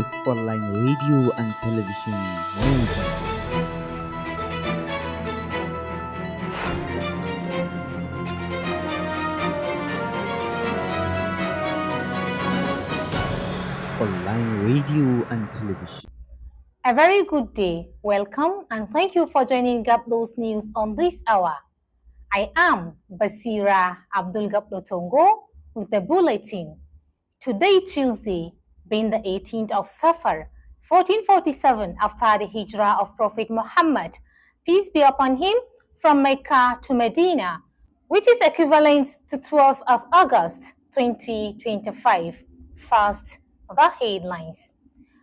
Online radio and television news. Online radio and television. A very good day. Welcome and thank you for joining Gablo's News on this hour. I am Basira Abdul Gablo Tongo with the bulletin. Today, Tuesday, being the 18th of Safar, 1447 after the hijrah of Prophet Muhammad, peace be upon him, from Mecca to Medina, which is equivalent to 12th of August 2025. First, the headlines.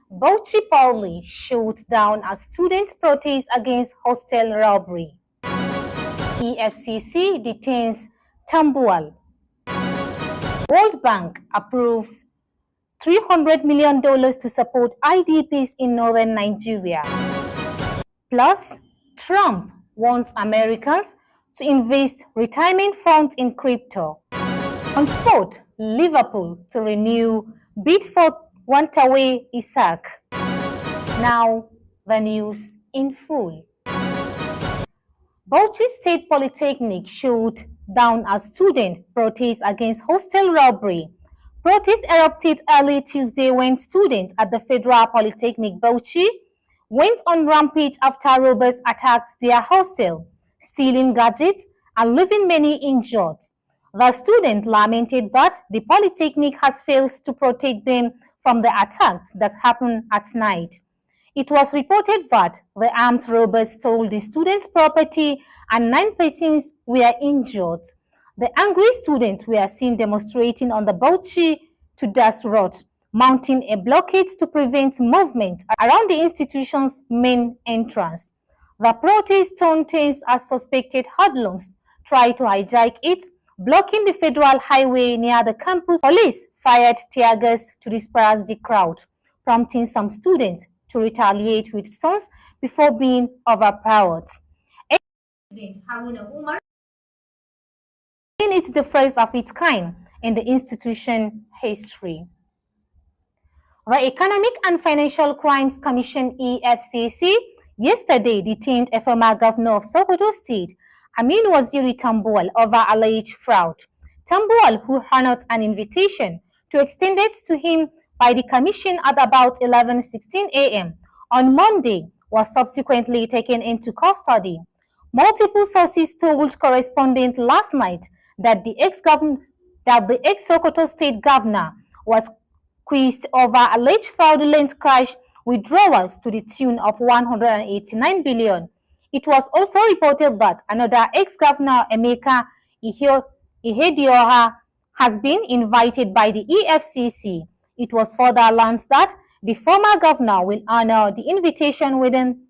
Bauchi Pauli shot down as students protest against hostel robbery. EFCC detains Tambuwal. World Bank approves $300 million to support IDPs in northern Nigeria. Plus, Trump wants Americans to invest retirement funds in crypto. On sport, Liverpool to renew bid for Wantaway Isaac. Now, the news in full. Bauchi State Polytechnic shut down as student protests against hostel robbery. Protests erupted early Tuesday when students at the Federal Polytechnic Bauchi went on rampage after robbers attacked their hostel, stealing gadgets and leaving many injured. The students lamented that the Polytechnic has failed to protect them from the attacks that happened at night. It was reported that the armed robbers stole the students' property and 9 persons were injured. The angry students were seen demonstrating on the Bauchi to Das Road, mounting a blockade to prevent movement around the institution's main entrance. The protest turned tense as suspected hoodlums tried to hijack it, blocking the federal highway near the campus. Police fired tear gas to disperse the crowd, prompting some students to retaliate with stones before being overpowered. President Haruna Umar, it's the first of its kind in the institution history. The Economic and Financial Crimes Commission EFCC yesterday detained a former governor of Sokoto State, Amin Waziri Tambuwal, over alleged fraud. Tambuwal, who honored an invitation to extended to him by the commission at about 11:16 a.m. on Monday, was subsequently taken into custody. Multiple sources told correspondent last night that the ex-Sokoto State governor was quizzed over alleged fraudulent cash withdrawals to the tune of 189 billion. It was also reported that another ex-governor, Emeka Ihedioha, has been invited by the EFCC. It was further learned that the former governor will honor the invitation within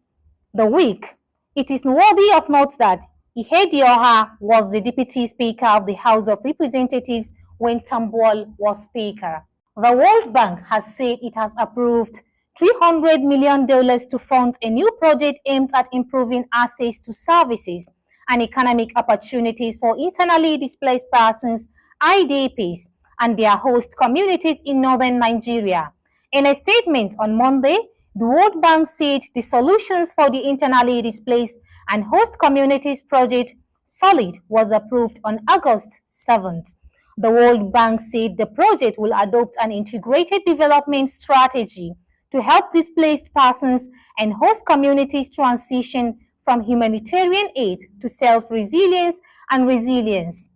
the week. It is worthy of note that Ihedioha was the deputy speaker of the House of Representatives when Tambuwal was speaker. The World Bank has said it has approved $300 million to fund a new project aimed at improving access to services and economic opportunities for internally displaced persons, IDPs, and their host communities in northern Nigeria. In a statement on Monday, the World Bank said the Solutions for the Internally Displaced and Host Communities project, SOLID, was approved on August 7th. The World Bank said the project will adopt an integrated development strategy to help displaced persons and host communities transition from humanitarian aid to self-resilience and resilience.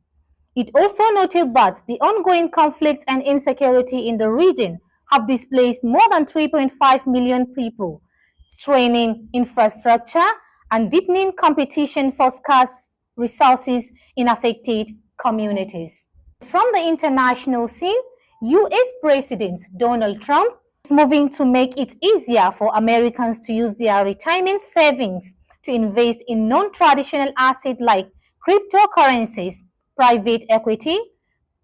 It also noted that the ongoing conflict and insecurity in the region have displaced more than 3.5 million people, straining infrastructure and deepening competition for scarce resources in affected communities. From the international scene, U.S. President Donald Trump is moving to make it easier for Americans to use their retirement savings to invest in non-traditional assets like cryptocurrencies, private equity,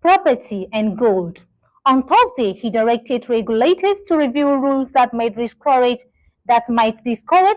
property, and gold. On Thursday, he directed regulators to review rules that might discourage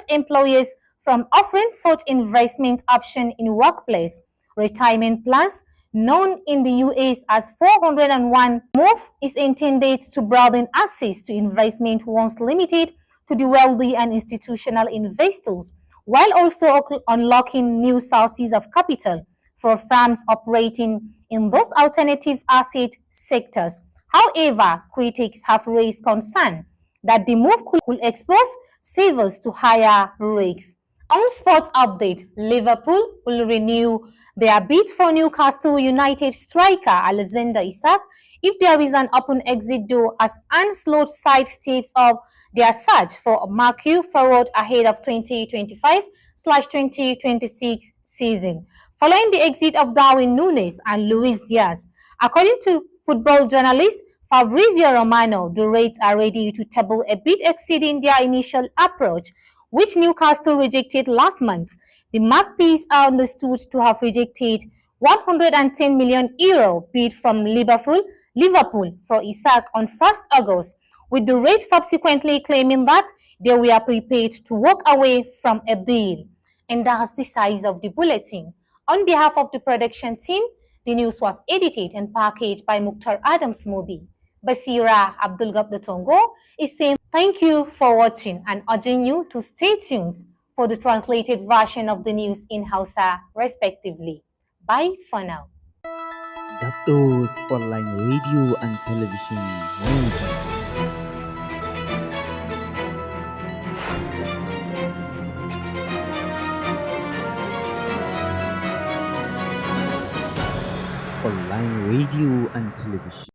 employers from offering such investment options in workplace retirement plans known in the US as 401 move, is intended to broaden access to investment once limited to the wealthy and institutional investors, while also unlocking new sources of capital for firms operating in those alternative asset sectors. However, critics have raised concern that the move could expose savers to higher risks. On sports update, Liverpool will renew their bid for Newcastle United striker Alexander Isak if there is an open exit door as Ancelotti side steps up their search for a marquee forward ahead of 2025/2026 season. Following the exit of Darwin Núñez and Luis Diaz, according to football journalist Fabrizio Romano, the Reds are ready to table a bid exceeding their initial approach, which Newcastle rejected last month. The Magpies are understood to have rejected €110 million bid from Liverpool for Isak on 1st August, with the Reds subsequently claiming that they were prepared to walk away from a deal. And that's the size of the bulletin. On behalf of the production team, the news was edited and packaged by Mukhtar Adams Mobi. Basira Abdul Tongo is saying thank you for watching and urging you to stay tuned for the translated version of the news in Hausa, respectively. Bye for now. Daptos Online Radio and Television News. Online Radio and Television.